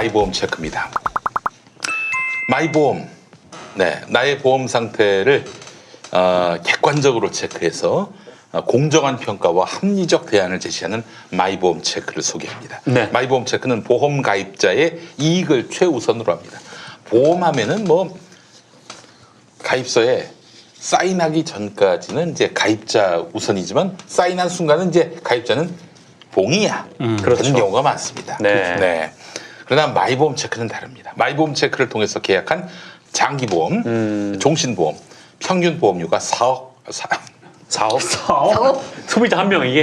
마이보험 체크입니다. 마이보험, 네, 나의 보험 상태를 객관적으로 체크해서 공정한 평가와 합리적 대안을 제시하는 마이보험 체크를 소개합니다. 네. 마이보험 체크는 보험 가입자의 이익을 최우선으로 합니다. 보험하면은 뭐 가입서에 사인하기 전까지는 이제 가입자 우선이지만 사인한 순간은 이제 가입자는 봉이야. 그렇죠. 그런 경우가 많습니다. 네. 그러나 마이보험 체크는 다릅니다. 마이보험 체크를 통해서 계약한 장기보험, 종신보험, 평균 보험료가 4억. 4억? 소비자 한 명에게?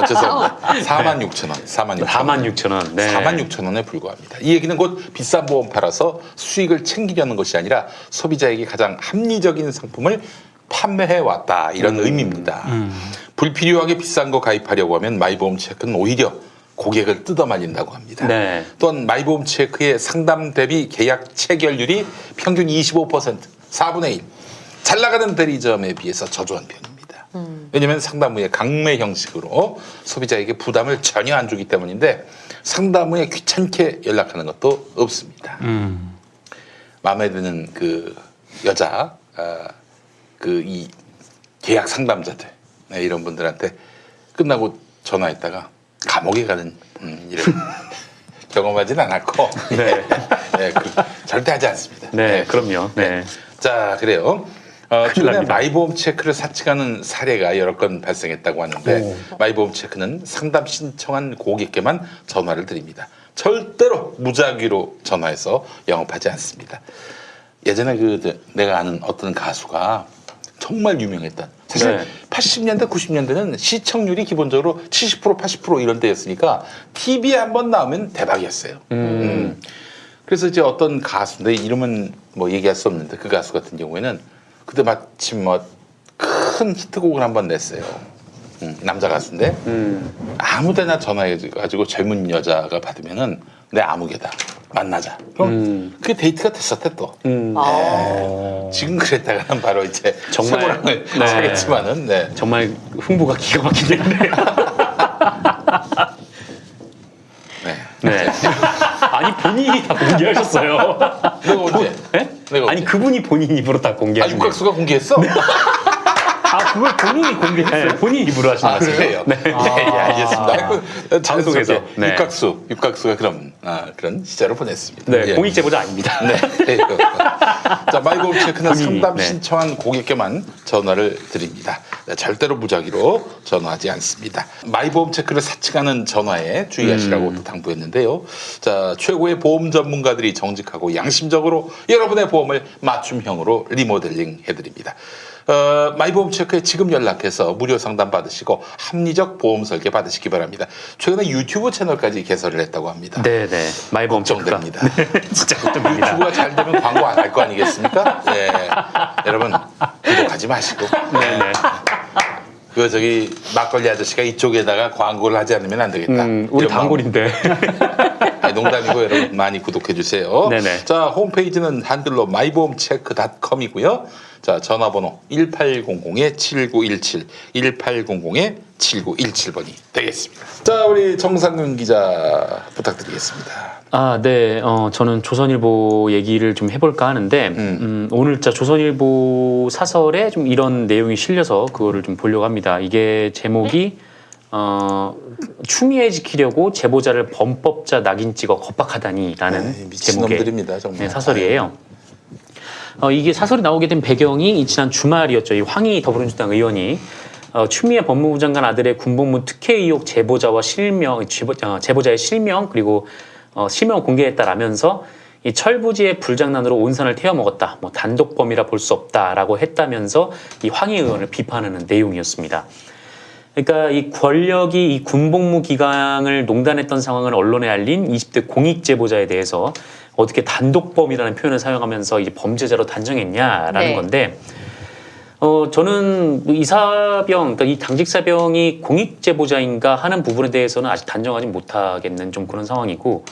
죄송합니다. 46,000원. 46,000원. 네. 46,000원에 불과합니다. 이 얘기는 곧 비싼 보험 팔아서 수익을 챙기려는 것이 아니라 소비자에게 가장 합리적인 상품을 판매해 왔다 이런 의미입니다. 불필요하게 비싼 거 가입하려고 하면 마이보험 체크는 오히려 고객을 뜯어말린다고 합니다. 네. 또한 마이보험 체크의 상담 대비 계약 체결률이 평균 25%, 4분의 1. 잘 나가는 대리점에 비해서 저조한 편입니다. 왜냐하면 상담 후에 강매 형식으로 소비자에게 부담을 전혀 안 주기 때문인데 상담 후에 귀찮게 연락하는 것도 없습니다. 마음에 드는 그 여자, 그 이 계약 상담자들, 네, 이런 분들한테 끝나고 전화했다가 감옥에 가는 이런 경험하진 않았고 네. 네, 절대 하지 않습니다. 네, 그럼요. 네. 자, 그래요. 최근에 마이보험 체크를 사칭하는 사례가 여러 건 발생했다고 하는데 마이보험 체크는 상담 신청한 고객께만 전화를 드립니다. 절대로 무작위로 전화해서 영업하지 않습니다. 예전에 내가 아는 어떤 가수가 정말 유명했던 사실 네. 80년대 90년대는 시청률이 기본적으로 70% 80% 이런 때였으니까 TV에 한번 나오면 대박이었어요. 그래서 이제 어떤 가수인데 이름은 뭐 얘기할 수 없는데 그 가수 같은 경우에는 그때 마침 뭐 큰 히트곡을 한번 냈어요. 남자 가수인데 아무데나 전화해가지고 젊은 여자가 받으면은 내 아무개다 만나자. 그럼 그게 데이트가 됐었대 또. 네. 지금 그랬다가는 바로 이제 정말, 세모랑을 네. 사겠지만은 네. 정말 흥부가 기가 막히겠네요. 네. 아니 본인이 다 공개하셨어요. 내가 언제? 네? 내가 아니 언제? 그분이 본인 입으로 다 공개하신 거예요. 육각수가 공개했어? 아, 그걸 본인이 공개했어요? 네, 본인 입으로 하신 아, 거예요. 그래요? 네, 방송에서. 알겠습니다. 자연스럽게 네. 육각수가 그런 시절을 보냈습니다. 네, 예. 공익 제보자 아닙니다. 네. 자, 마이보험 체크는 본인이, 상담 네. 신청한 고객께만 전화를 드립니다. 네, 절대로 무작위로 전화하지 않습니다. 마이보험 체크를 사칭하는 전화에 주의하시라고 또 당부했는데요. 자, 최고의 보험 전문가들이 정직하고 양심적으로 여러분의 보험을 맞춤형으로 리모델링 해드립니다. 마이보험 체크에 지금 연락해서 무료 상담 받으시고 합리적 보험 설계 받으시기 바랍니다. 최근에 유튜브 채널까지 개설을 했다고 합니다. 네, 네. 마이보험 체크가. 걱정됩니다. 진짜 걱정됩니다. 유튜브가 잘 되면 광고 안 할 거 아니겠습니까? 네. 여러분 구독하지 마시고. 네, 네. 저기 막걸리 아저씨가 이쪽에다가 광고를 하지 않으면 안 되겠다. 우리 이런 마음. 단골인데. 아니, 농담이고 여러분 많이 구독해 주세요. 네네. 자, 홈페이지는 한글로 마이보험체크.com이고요. 자, 전화번호 1800-7917, 1800-7917번이 되겠습니다. 자, 우리 정상근 기자 부탁드리겠습니다. 아, 네. 저는 조선일보 얘기를 좀 해볼까 하는데, 오늘 진짜 조선일보 사설에 좀 이런 내용이 실려서 그거를 좀 보려고 합니다. 이게 제목이, 추미애 지키려고 제보자를 범법자 낙인 찍어 겁박하다니라는 제목의 미친놈들입니다, 정말. 네, 사설이에요. 이게 사설이 나오게 된 배경이 지난 주말이었죠. 이 황희 더불어민주당 의원이 추미애 법무부 장관 아들의 군복무 특혜 의혹 제보자와 제보자의 실명 그리고 실명을 공개했다라면서 이 철부지의 불장난으로 온 산을 태워 먹었다. 뭐 단독범이라 볼 수 없다라고 했다면서 이 황희 의원을 비판하는 내용이었습니다. 그러니까 이 권력이 이 군복무 기강을 농단했던 상황을 언론에 알린 20대 공익 제보자에 대해서 어떻게 단독범이라는 표현을 사용하면서 이제 범죄자로 단정했냐라는 네. 건데, 저는 이사병, 그러니까 이 당직 사병이 공익 제보자인가 하는 부분에 대해서는 아직 단정하지 못하겠는 좀 그런 상황이고,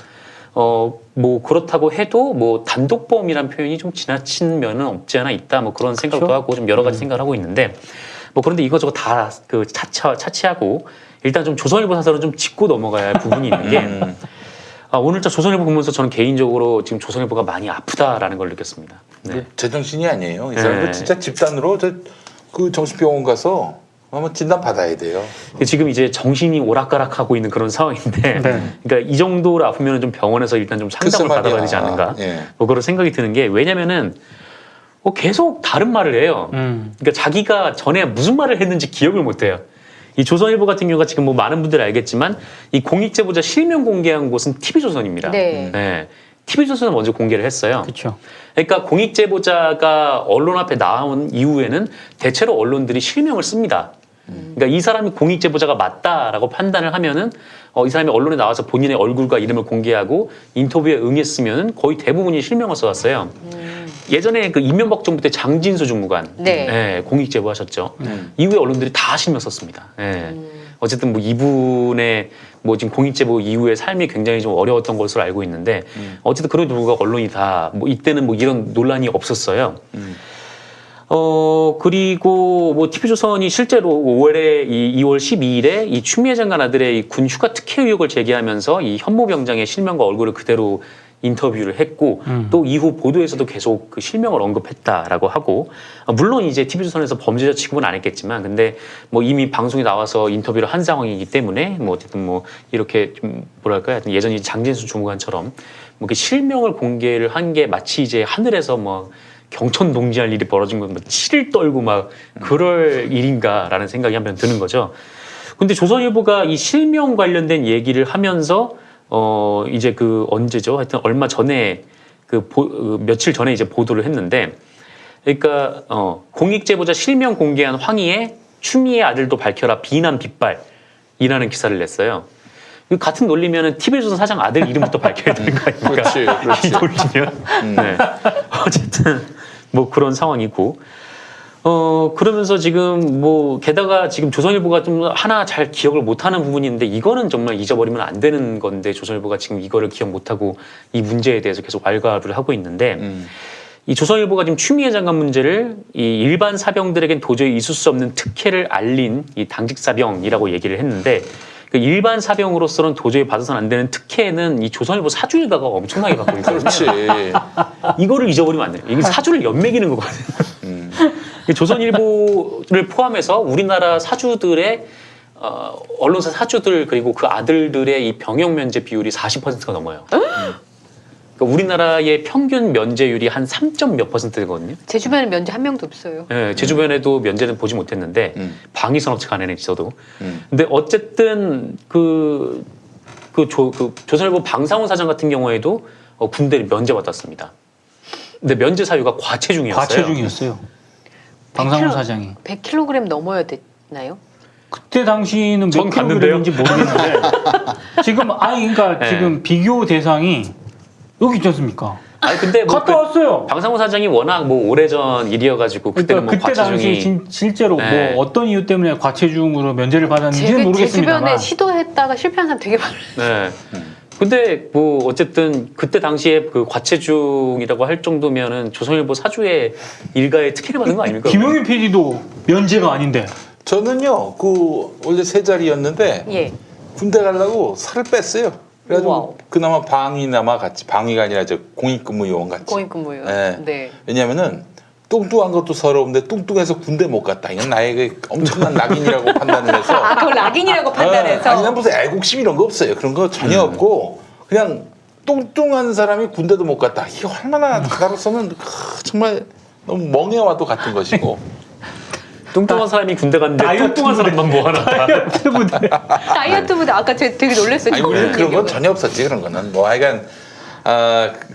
뭐 그렇다고 해도 뭐 단독범이라는 표현이 좀 지나친 면은 없지 않아 있다. 뭐 그런 생각도 하고 좀 여러 가지 생각을 하고 있는데, 뭐 그런데 이것저것 다 그 차치하고 일단 좀 조선일보 사설은 좀 짚고 넘어가야 할 부분이 있는 게. 오늘자 조선일보 보면서 저는 개인적으로 지금 조선일보가 많이 아프다라는 걸 느꼈습니다. 네. 제정신이 아니에요. 이 사람들 네. 진짜 집단으로 그 정신병원 가서 한번 진단 받아야 돼요. 지금 이제 정신이 오락가락하고 있는 그런 상황인데, 그러니까 이 정도로 아프면 좀 병원에서 일단 좀 상담을 글쎄 받아봐야 말이야. 되지 않는가? 예. 뭐 그런 생각이 드는 게 왜냐면은 계속 다른 말을 해요. 그러니까 자기가 전에 무슨 말을 했는지 기억을 못 해요. 이 조선일보 같은 경우가 지금 뭐 많은 분들이 알겠지만 이 공익제보자 실명 공개한 곳은 TV조선입니다. 네. TV조선은 먼저 공개를 했어요. 그렇죠. 그러니까 공익제보자가 언론 앞에 나온 이후에는 대체로 언론들이 실명을 씁니다. 그러니까 이 사람이 공익제보자가 맞다라고 판단을 하면은 이 사람이 언론에 나와서 본인의 얼굴과 이름을 공개하고 인터뷰에 응했으면은 거의 대부분이 실명을 써왔어요. 예전에 그 이명박 정부 때 장진수 주무관 공익제보 하셨죠. 이후에 언론들이 다 실명 썼습니다. 어쨌든 뭐 이분의 뭐 지금 공익제보 이후에 삶이 굉장히 좀 어려웠던 것으로 알고 있는데 어쨌든 그런 불구하고 언론이 다 뭐 이때는 뭐 이런 논란이 없었어요. 그리고 뭐 TV조선이 실제로 2월 12일에 이 추미애 장관 아들의 이 군 휴가 특혜 의혹을 제기하면서 이 현모병장의 실명과 얼굴을 그대로 인터뷰를 했고 또 이후 보도에서도 계속 그 실명을 언급했다라고 하고 물론 이제 TV조선에서 범죄자 취급은 안 했겠지만 근데 뭐 이미 방송에 나와서 인터뷰를 한 상황이기 때문에 뭐 어쨌든 뭐 이렇게 좀 뭐랄까요 하여튼 예전에 장진수 주무관처럼 뭐 이렇게 실명을 공개를 한 게 마치 이제 하늘에서 뭐 경천 동지할 일이 벌어진 건 뭐 치를 떨고 막 그럴 일인가라는 생각이 한편 드는 거죠. 근데 조선일보가 이 실명 관련된 얘기를 하면서 이제 그 언제죠? 하여튼 얼마 전에 며칠 전에 이제 보도를 했는데 그러니까 공익제보자 실명 공개한 황희의 추미애 아들도 밝혀라 비난 빗발이라는 기사를 냈어요. 같은 논리면은 TV조선 사장 아들 이름부터 밝혀야 되는 거 아닙니까? 그렇지. 이 논리면. 네. 어쨌든 뭐 그런 상황이고. 그러면서 지금 뭐 게다가 지금 조선일보가 좀 하나 잘 기억을 못하는 부분이 있는데 이거는 정말 잊어버리면 안 되는 건데 조선일보가 지금 이거를 기억 못하고 이 문제에 대해서 계속 왈가를 하고 있는데 이 조선일보가 지금 추미애 장관 문제를 이 일반 사병들에겐 도저히 있을 수 없는 특혜를 알린 이 당직 사병이라고 얘기를 했는데 그 일반 사병으로서는 도저히 받아서는 안 되는 특혜는 이 조선일보 사주일가가 엄청나게 받고 있거든요. 그렇지. 이거를 잊어버리면 안 돼요. 이게 사주를 연매기는 거거든요. 조선일보를 포함해서 우리나라 사주들의 언론사 사주들 그리고 그 아들들의 이 병역 면제 비율이 40%가 넘어요. 그러니까 우리나라의 평균 면제율이 한 3점 몇 %거든요. 제 주변에 면제 한 명도 없어요. 네, 제 주변에도 면제는 보지 못했는데 방위산업체 간에는 있어도. 근데 어쨌든 조선일보 방상훈 사장 같은 경우에도 군대를 면제받았습니다. 근데 면제 사유가 과체중이었어요. 과체중이었어요. 방상훈 사장이. 100kg 넘어야 됐나요? 그때 당시는 몇 전 갔는데요. 킬로그램인지 모르겠는데 지금 그러니까 네. 지금 비교 대상이 여기 있지 않습니까? 아니 근데 뭐 갔다 왔어요. 방상훈 사장이 워낙 뭐 오래전 일이어가지고 그때는 그러니까 뭐 그때 과체중이 당시 실제로 네. 뭐 어떤 이유 때문에 과체중으로 면제를 받았는지는 제 모르겠습니다만. 주변에 시도했다가 실패한 사람 되게 많아요. 네. 근데 뭐 어쨌든 그때 당시에 그 과체중이라고 할 정도면은 조선일보 사주의 일가의 특혜를 받은 거 아닙니까? 김용민 PD도 면제가 아닌데. 저는요, 원래 세 자리였는데 예. 군대 가려고 살을 뺐어요. 그래가지고 와우. 그나마 방위나마 같이 방위가 아니라 저 공익근무요원 같이. 공익근무요. 네. 네. 왜냐면은 뚱뚱한 것도 서러운데 뚱뚱해서 군대 못 갔다. 이건 나의 그 엄청난 낙인이라고 판단을 해서. 아, 그걸 낙인이라고 판단해서. 아니, 난 무슨 애국심 이런 거 없어요. 그런 거 전혀 없고 그냥 뚱뚱한 사람이 군대도 못 갔다. 이게 얼마나 나로서는 정말 너무 멍해와도 같은 것이고. 뚱뚱한 사람이 군대 갔는데 뚱뚱한 사람만 모아놨다. 다이어트 부대. 다이어트 부대 아까 제가 되게 놀랐어요. 아니 우리는 그런 건 전혀 없었지. 그런 거는 뭐 하여간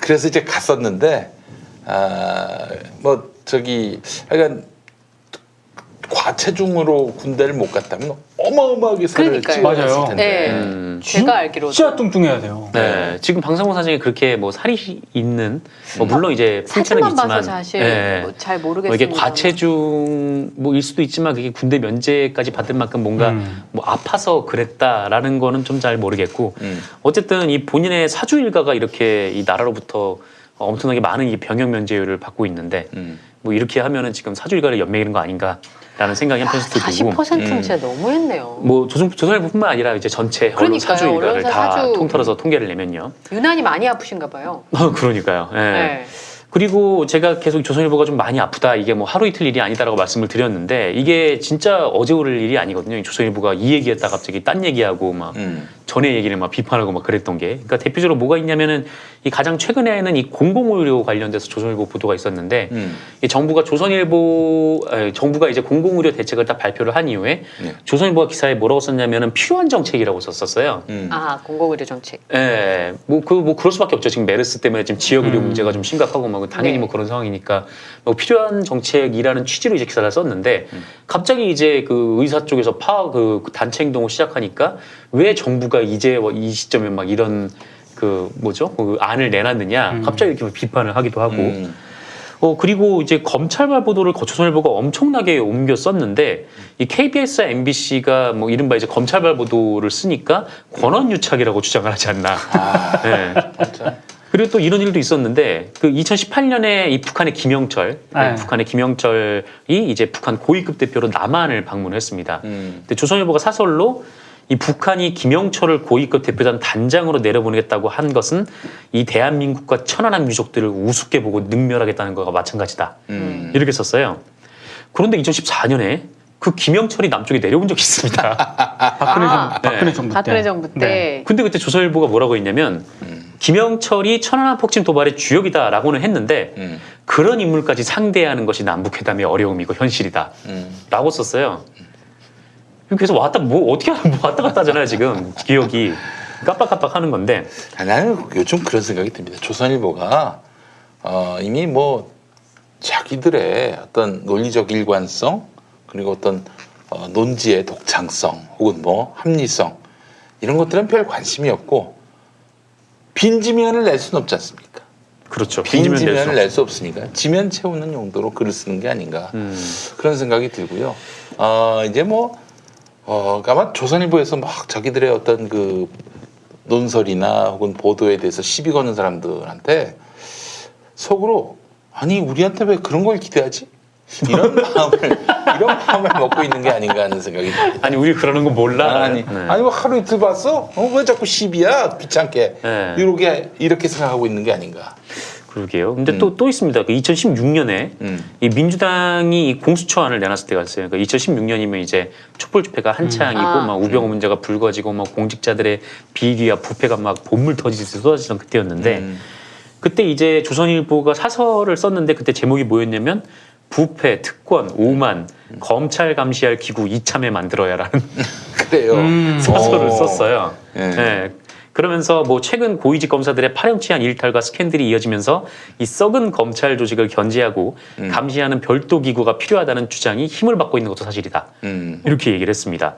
그래서 이제 갔었는데 뭐 저기 하여간 과체중으로 군대를 못 갔다면 어마어마하게 살을 그러니까요. 찌워냈을 맞아요. 텐데. 네. 제가 알기로도. 진짜 뚱뚱해야 돼요. 네. 지금 방상훈 사장이 그렇게 뭐 살이 있는 뭐 물론 이제 풍채는 사진만 있지만 봐서 사실 네. 뭐잘 뭐 모르겠습니다. 이게 과체중 뭐일 수도 있지만 그게 군대 면제까지 받을 만큼 뭔가 뭐 아파서 그랬다라는 거는 좀 잘 모르겠고 어쨌든 이 본인의 사주 일가가 이렇게 이 나라로부터 엄청나게 많은 이 병역 면제율을 받고 있는데 뭐 이렇게 하면은 지금 사주 일가를 연맹이는 거 아닌가 라는 생각이 한편에서 들고 40%는 진짜 너무했네요. 뭐 조선일보뿐만 아니라 이제 전체 언론 그러니까요. 사주 일가를 언론사 다 사주. 통틀어서 통계를 내면요. 유난히 많이 아프신가 봐요. 그러니까요. 예. 네. 그리고 제가 계속 조선일보가 좀 많이 아프다. 이게 뭐 하루 이틀 일이 아니다라고 말씀을 드렸는데 이게 진짜 어제 오를 일이 아니거든요. 조선일보가 이 얘기했다 갑자기 딴 얘기하고 막 전에 얘기를 막 비판하고 막 그랬던 게. 그러니까 대표적으로 뭐가 있냐면은 이 가장 최근에는 이 공공의료 관련돼서 조선일보 보도가 있었는데 이 정부가 정부가 이제 공공의료 대책을 딱 발표를 한 이후에 네. 조선일보가 기사에 뭐라고 썼냐면은 필요한 정책이라고 썼었어요. 아, 공공의료 정책. 예, 뭐 그럴 수밖에 없죠. 지금 메르스 때문에 지금 지역 의료 문제가 좀 심각하고 뭐 당연히 네. 뭐 그런 상황이니까 뭐 필요한 정책이라는 취지로 이제 기사를 썼는데 갑자기 이제 그 의사 쪽에서 그 단체 행동을 시작하니까 왜 정부가 이제 이 시점에 막 이런 그 뭐죠? 그 안을 내놨느냐 갑자기 이렇게 비판을 하기도 하고 그리고 이제 검찰발 보도를 조선일보가 엄청나게 옮겨 썼는데 이 KBS와 MBC가 뭐 이른바 이제 검찰발 보도를 쓰니까 권한유착이라고 주장을 하지 않나. 네. 그리고 또 이런 일도 있었는데 그 2018년에 이 북한의 김영철, 네. 북한의 김영철이 이제 북한 고위급 대표로 남한을 방문했습니다. 근데 조선일보가 사설로 이 북한이 김영철을 고위급 대표단 단장으로 내려보내겠다고 한 것은 이 대한민국과 천안함 유족들을 우습게 보고 능멸하겠다는 것과 마찬가지다. 이렇게 썼어요. 그런데 2014년에 그 김영철이 남쪽에 내려온 적이 있습니다. 박근혜 정부 때. 박근혜 정부 때. 네. 근데 그때 조선일보가 뭐라고 했냐면 김영철이 천안함 폭침 도발의 주역이다라고는 했는데 그런 인물까지 상대하는 것이 남북회담의 어려움이고 현실이다. 라고 썼어요. 그래서 어떻게 하면 왔다 갔다 하잖아요, 지금. 기억이. 깜빡깜빡 하는 건데. 나는 요즘 그런 생각이 듭니다. 조선일보가 이미 뭐 자기들의 어떤 논리적 일관성 그리고 어떤 논지의 독창성 혹은 뭐 합리성 이런 것들은 별 관심이 없고 빈지면을 낼 수는 없지 않습니까? 그렇죠. 빈지면을 낼 수 없으니까 지면 채우는 용도로 글을 쓰는 게 아닌가 그런 생각이 들고요. 이제 뭐 아마 조선일보에서 막 자기들의 어떤 그 논설이나 혹은 보도에 대해서 시비 거는 사람들한테 속으로 아니 우리한테 왜 그런 걸 기대하지? 이런 마음을 먹고 있는 게 아닌가 하는 생각이 듭니다. 아니, 우리 그러는 거 몰라. 아니 네. 뭐 하루 이틀 봤어? 왜 자꾸 시비야? 귀찮게 네. 이렇게 생각하고 있는 게 아닌가? 그러게요. 근데 또 있습니다. 그 2016년에 이 민주당이 이 공수처안을 내놨을 때가 있어요. 그러니까 2016년이면 이제 촛불 집회가 한창이고 막 우병우 문제가 불거지고 막 공직자들의 비리와 부패가 막 본물 터지듯이 쏟아지던 그때였는데 그때 이제 조선일보가 사설을 썼는데 그때 제목이 뭐였냐면 부패, 특권, 오만, 검찰 감시할 기구 이참에 만들어야라는 그래요. 사설을 썼어요. 예. 네. 그러면서 뭐 최근 고위직 검사들의 파렴치한 일탈과 스캔들이 이어지면서 이 썩은 검찰 조직을 견제하고 감시하는 별도 기구가 필요하다는 주장이 힘을 받고 있는 것도 사실이다. 이렇게 얘기를 했습니다.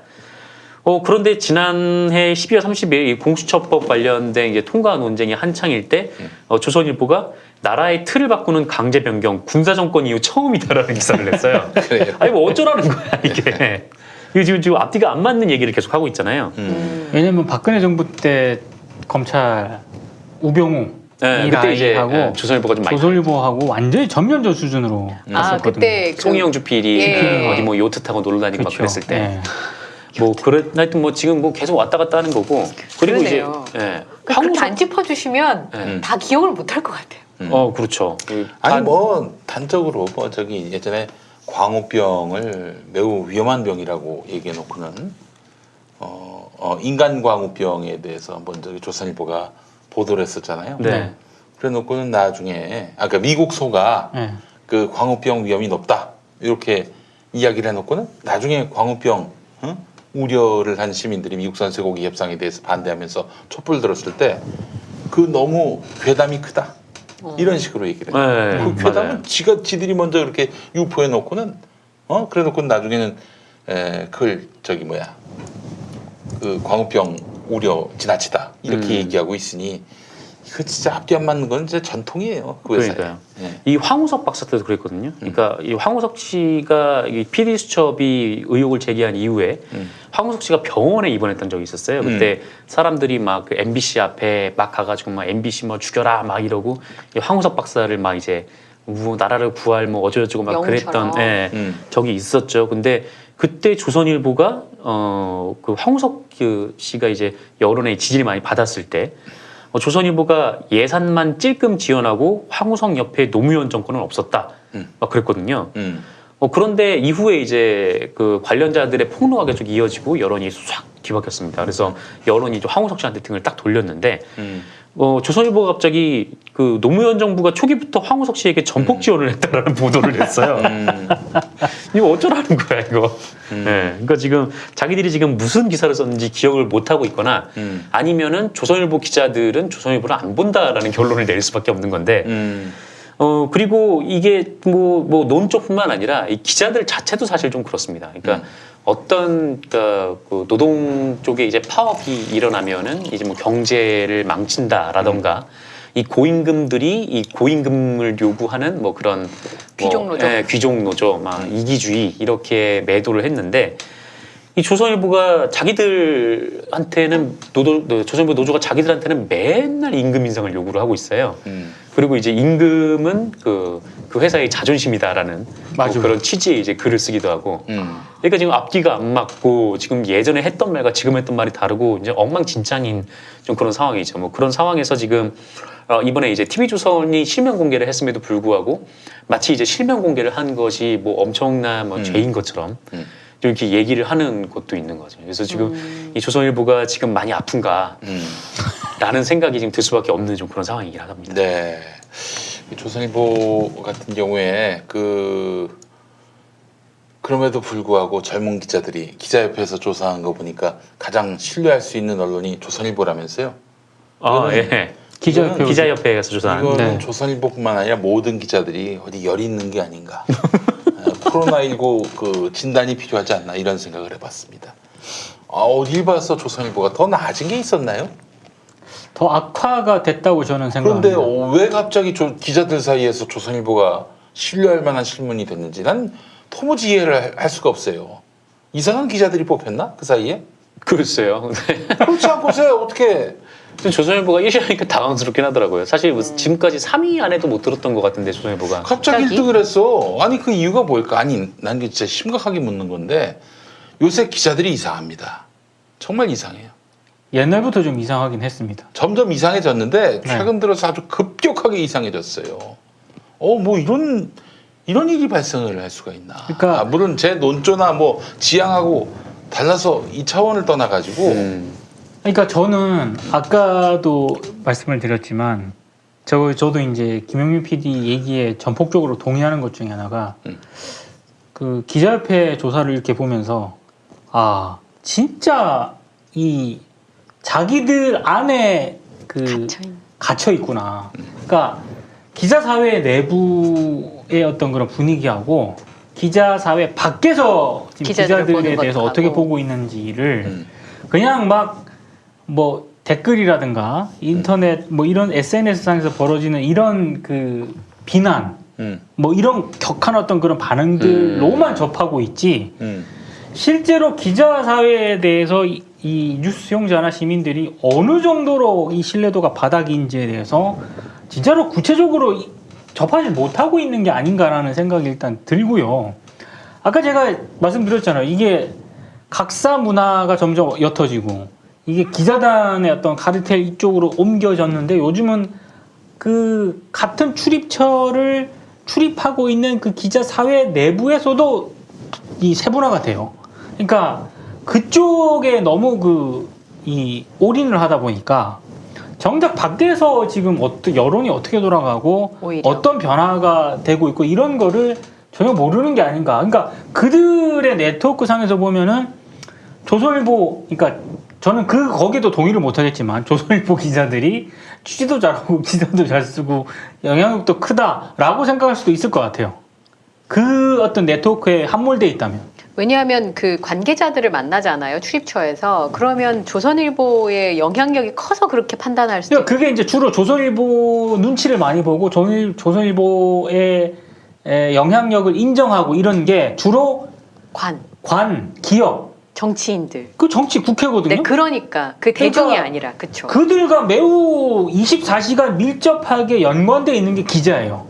그런데 지난해 12월 30일 이 공수처법 관련된 이제 통과 논쟁이 한창일 때 조선일보가 나라의 틀을 바꾸는 강제 변경 군사 정권 이후 처음이다라는 기사를 냈어요. 그래요. 아니 뭐 어쩌라는 거야 이게. 이거 지금 앞뒤가 안 맞는 얘기를 계속 하고 있잖아요. 왜냐면 박근혜 정부 때 검찰 우병우 네, 이 그때 이제 라인하고 조선일보가 좀 많이 조선일보하고 완전히 전면전 수준으로 갔었거든요. 그때 송혜영 주필이 예. 어디 뭐 요트 타고 놀러 다니고 막 그렇죠. 그랬을 때. 네. 뭐 하여튼 뭐 지금 뭐 계속 왔다 갔다 하는 거고. 그리고 그러네요. 이제 예. 그렇게 안 짚어주시면 다 기억을 못 할 것 같아요. 그렇죠. 아니 뭐 단적으로 뭐 저기 예전에 광우병을 매우 위험한 병이라고 얘기해 놓고는 인간 광우병에 대해서 한번 저기 조선일보가 보도를 했었잖아요. 네. 그래 놓고는 나중에 그러니까 미국 소가 네. 그 광우병 위험이 높다 이렇게 이야기를 해놓고는 나중에 광우병 우려를 한 시민들이 미국산 쇠고기 협상에 대해서 반대하면서 촛불 들었을 때 그 너무 괴담이 크다 이런 식으로 얘기를 해요. 네, 그 괴담은 맞아요. 지들이 먼저 그렇게 유포해 놓고는 그래 놓고는 나중에는 그걸 저기 뭐야 그 광우병 우려 지나치다 이렇게 얘기하고 있으니 그 진짜 앞뒤 안 맞는 건 진짜 전통이에요. 그 회사에. 그러니까요. 예. 이 황우석 박사 때도 그랬거든요. 그러니까 이 황우석 씨가 이 PD 수첩이 의혹을 제기한 이후에 황우석 씨가 병원에 입원했던 적이 있었어요. 그때 사람들이 막 그 MBC 앞에 막 가가지고 막 MBC 뭐 죽여라 막 이러고 이 황우석 박사를 막 이제 나라를 구할 뭐 어쩌고저쩌고 막 영웅처럼. 그랬던 적이 있었죠. 근데 그때 조선일보가 그 황우석 씨가 이제 여론의 지지를 많이 받았을 때 조선일보가 예산만 찔끔 지원하고 황우석 옆에 노무현 정권은 없었다. 막 그랬거든요. 그런데 이후에 이제 그 관련자들의 폭로가 계속 이어지고 여론이 싹 뒤바뀌었습니다. 그래서 여론이 좀 황우석 씨한테 등을 딱 돌렸는데 조선일보가 갑자기 그 노무현 정부가 초기부터 황우석 씨에게 전폭 지원을 했다라는 보도를 했어요. 이거 어쩌라는 거야 이거. 네, 그러니까 지금 자기들이 지금 무슨 기사를 썼는지 기억을 못 하고 있거나 아니면은 조선일보 기자들은 조선일보를 안 본다라는 결론을 내릴 수밖에 없는 건데. 그리고 이게 뭐 논쪽뿐만 아니라 이 기자들 자체도 사실 좀 그렇습니다. 그러니까 어떤 그 노동 쪽에 이제 파업이 일어나면은 이제 뭐 경제를 망친다라던가 이 고임금들이 이 고임금을 요구하는 뭐 그런 귀족 노조, 귀족 노조, 막 이기주의 이렇게 매도를 했는데 이 조선일보가 자기들한테는 조선일보 노조가 자기들한테는 맨날 임금 인상을 요구를 하고 있어요. 그리고 이제 임금은 그 회사의 자존심이다라는 뭐 그런 취지의 이제 글을 쓰기도 하고. 그러니까 지금 앞뒤가 안 맞고 지금 예전에 했던 말과 지금 했던 말이 다르고 이제 엉망진창인 좀 그런 상황이죠. 뭐 그런 상황에서 지금 이번에 이제 TV조선이 실명 공개를 했음에도 불구하고 마치 이제 실명 공개를 한 것이 뭐 엄청난 뭐 죄인 것처럼. 이렇게 얘기를 하는 것도 있는 거죠. 그래서 지금 이 조선일보가 지금 많이 아픈가 라는 생각이 지금 들 수밖에 없는 좀 그런 상황이긴 합니다. 네. 조선일보 같은 경우에 그럼에도 불구하고 젊은 기자들이 기자협회에서 조사한 거 보니까 가장 신뢰할 수 있는 언론이 조선일보라면서요. 예. 기자협회 기자협회에서 조사한. 이거는 조선일보뿐만 아니라 모든 기자들이 어디 열이 있는 게 아닌가. 코로나19 그 진단이 필요하지 않나 이런 생각을 해봤습니다. 어딜 봐서 조선일보가 더 나아진 게 있었나요? 더 악화가 됐다고 저는 생각합니다. 그런데 왜 갑자기 기자들 사이에서 조선일보가 신뢰할 만한 신문이 됐는지 난 도무지 이해를 할 수가 없어요. 이상한 기자들이 뽑혔나? 그 사이에? 글쎄요. 그렇지 않고서요. 어떻게? 조선일보가 1위하니까 당황스럽긴 하더라고요. 사실 무슨 지금까지 3위 안에도 못 들었던 것 같은데 조선일보가. 갑자기 1등을 했어. 아니 그 이유가 뭘까? 아니 난 진짜 심각하게 묻는 건데 요새 기자들이 이상합니다. 정말 이상해요. 옛날부터 좀 이상하긴 했습니다. 점점 이상해졌는데 최근 들어서 아주 급격하게 이상해졌어요. 뭐 이런 일이 발생을 할 수가 있나? 그러니까 물론 제 논조나 뭐 지향하고 달라서 이 차원을 떠나가지고. 그러니까 저는 아까도 말씀을 드렸지만 저도 이제 김용민 PD 얘기에 전폭적으로 동의하는 것 중에 하나가 그 기자협회 조사를 이렇게 보면서 진짜 이 자기들 안에 갇혀 있구나. 그러니까 기자 사회 내부의 어떤 그런 분위기하고 기자 사회 밖에서 기자들에 대해서 어떻게 보고 있는지를 그냥 막 뭐 댓글이라든가 인터넷 뭐 이런 SNS 상에서 벌어지는 이런 그 비난 뭐 이런 격한 어떤 그런 반응들로만 접하고 있지 실제로 기자 사회에 대해서 이 뉴스 수용자나 시민들이 어느 정도로 이 신뢰도가 바닥인지에 대해서 진짜로 구체적으로 접하지 못하고 있는 게 아닌가라는 생각이 일단 들고요. 아까 제가 말씀드렸잖아요. 이게 각사 문화가 점점 옅어지고 이게 기자단의 어떤 카르텔 이쪽으로 옮겨졌는데 요즘은 그 같은 출입처를 출입하고 있는 그 기자 사회 내부에서도 이 세분화가 돼요. 그러니까 그쪽에 너무 이 올인을 하다 보니까 정작 밖에서 지금 여론이 어떻게 돌아가고 오히려. 어떤 변화가 되고 있고 이런 거를 전혀 모르는 게 아닌가. 그러니까 그들의 네트워크 상에서 보면은 조선일보, 그러니까 저는 거기도 동의를 못 하겠지만 조선일보 기자들이 취재도 잘하고 기사도 잘 쓰고 영향력도 크다라고 생각할 수도 있을 것 같아요. 그 어떤 네트워크에 함몰돼 있다면. 왜냐하면 그 관계자들을 만나잖아요. 출입처에서. 그러면 조선일보의 영향력이 커서 그렇게 판단할 수도 그러니까 그게 이제 주로 조선일보 눈치를 많이 보고 조선일보의 영향력을 인정하고 이런 게 주로 기업, 정치인들. 그 정치 국회거든요. 네, 그러니까 그 대중이 그러니까 아니라 그쵸. 그들과 매우 24시간 밀접하게 연관돼 있는 게 기자예요.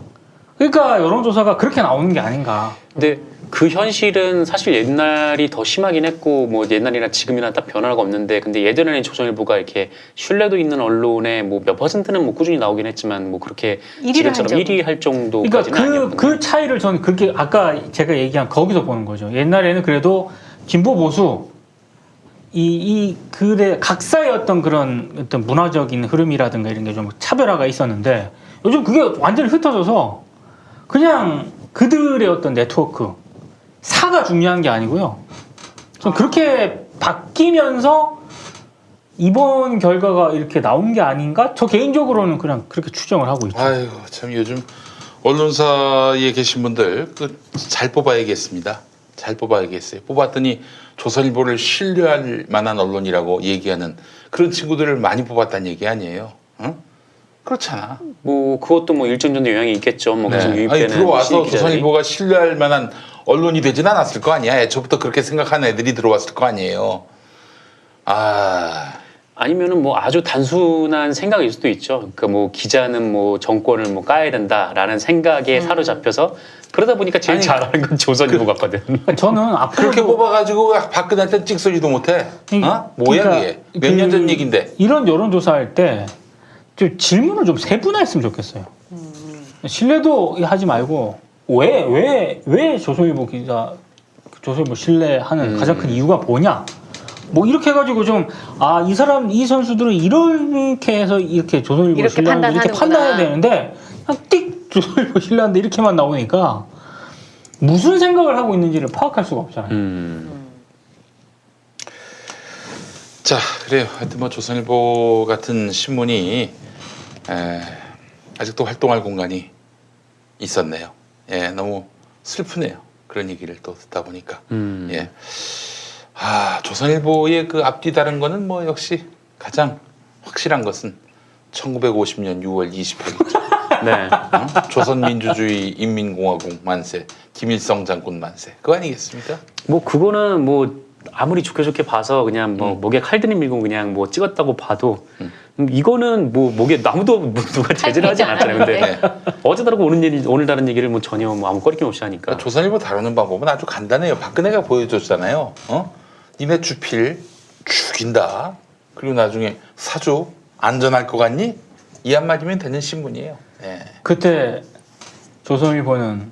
그러니까 여론조사가 그렇게 나오는 게 아닌가. 근데 그 현실은 사실 옛날이 더 심하긴 했고 뭐 옛날이나 지금이나 딱 변화가 없는데 근데 예전에는 조선일보가 이렇게 신뢰도 있는 언론에 뭐 몇 퍼센트는 뭐 꾸준히 나오긴 했지만 뭐 그렇게 1위를 한 지금처럼 적은. 1위 할 정도까지는 그러니까 아니었거든요. 그 차이를 저는 그렇게 아까 제가 얘기한 거기서 보는 거죠. 옛날에는 그래도 진보 보수 이 글의 각사의 어떤 그런 어떤 문화적인 흐름이라든가 이런 게 좀 차별화가 있었는데 요즘 그게 완전히 흩어져서 그냥 그들의 어떤 네트워크 사가 중요한 게 아니고요. 좀 그렇게 바뀌면서 이번 결과가 이렇게 나온 게 아닌가? 저 개인적으로는 그냥 그렇게 추정을 하고 있죠. 아유, 참 요즘 언론사에 계신 분들 잘 뽑아야겠습니다. 잘 뽑아야겠어요. 뽑았더니 조선일보를 신뢰할 만한 언론이라고 얘기하는 그런 친구들을 많이 뽑았다는 얘기 아니에요. 응? 그렇잖아. 뭐 그것도 뭐 일정 정도 영향이 있겠죠. 뭐 계속 네. 유입되는 아니 들어와서 신입 기자들이. 조선일보가 신뢰할 만한 언론이 되진 않았을 거 아니야. 애초부터 그렇게 생각하는 애들이 들어왔을 거 아니에요. 아니면은 뭐 아주 단순한 생각일 수도 있죠. 그러니까 뭐 기자는 뭐 정권을 뭐 까야 된다라는 생각에 사로잡혀서 그러다 보니까 제일 아니, 잘하는 건 조선일보 같거든. 그러니까 저는 앞으로 그렇게 뽑아가지고 박근혜한테 찍소리도 못해. 어? 뭐야 그러니까 그게? 몇 년 전 얘긴데. 이런 여론조사할 때 좀 질문을 좀 세분화했으면 좋겠어요. 신뢰도 하지 말고 왜 조선일보 기자 조선일보 신뢰하는 가장 큰 이유가 뭐냐? 뭐 이렇게 해가지고 좀 이 선수들은 이렇게 해서 이렇게 조선일보 이렇게 신뢰하는데 이렇게 판단하는구나. 판단해야 되는데 그냥 띡 조선일보 신뢰하는데 이렇게만 나오니까 무슨 생각을 하고 있는지를 파악할 수가 없잖아요. 자, 그래요. 하여튼 뭐 조선일보 같은 신문이 아직도 활동할 공간이 있었네요. 예, 너무 슬프네요. 그런 얘기를 또 듣다 보니까. 예. 조선일보의 그 앞뒤 다른 거는 뭐 역시 가장 확실한 것은 1950년 6월 28일. 네. 조선민주주의 인민공화국 만세, 김일성 장군 만세. 그거 아니겠습니까? 뭐 그거는 뭐 아무리 좋게 봐서 그냥 뭐 목에 칼들이 밀고 그냥 뭐 찍었다고 봐도 이거는 뭐 목에 아무도 누가 제재를 하지 않았잖아요. 근데 네. 어제 다르고 오늘 다른 얘기를 뭐 전혀 뭐 아무 꺼리낌 없이 하니까. 그러니까 조선일보 다루는 방법은 아주 간단해요. 박근혜가 보여줬잖아요. 니네 주필 죽인다. 그리고 나중에 사주 안전할 것 같니? 이 한마디면 되는 신문이에요. 예. 그때 조선일보는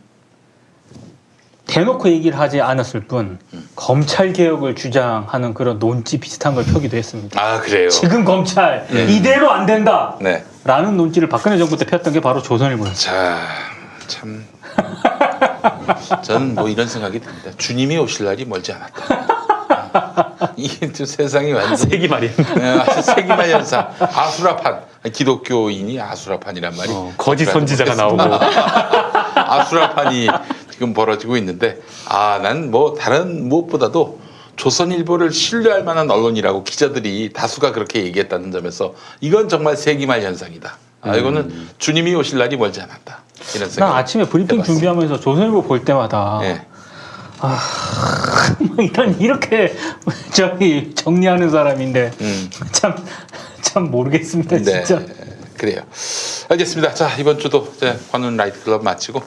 대놓고 얘기를 하지 않았을 뿐 검찰 개혁을 주장하는 그런 논지 비슷한 걸 펴기도 했습니다. 아, 그래요. 지금 검찰 이대로 안 된다. 네. 라는 논지를 박근혜 정부 때 폈던 게 바로 조선일보였어요. 자, 참. 저는 뭐 이런 생각이 듭니다. 주님이 오실 날이 멀지 않았다. 이 세상이 완전 세기 말이야. 세기말 현상, 아수라판. 기독교인이 아수라판이란 말이 거짓 선지자가 나오고. 아수라판이 지금 벌어지고 있는데 난 뭐 다른 무엇보다도 조선일보를 신뢰할 만한 언론이라고 기자들이 다수가 그렇게 얘기했다는 점에서 이건 정말 세기말 현상이다. 이거는 주님이 오실 날이 멀지 않았다. 이런 난 생각. 아침에 브리핑 해봤어요. 준비하면서 조선일보 볼 때마다 예. 일단 이렇게 저기 정리하는 사람인데 참 모르겠습니다 네, 진짜. 그래요. 알겠습니다. 자, 이번 주도 이제 관훈 라이트 클럽 마치고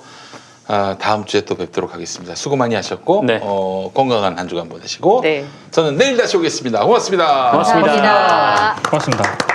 다음 주에 또 뵙도록 하겠습니다. 수고 많이 하셨고 네. 건강한 한 주간 보내시고 네. 저는 내일 다시 오겠습니다. 고맙습니다. 고맙습니다. 감사합니다. 고맙습니다.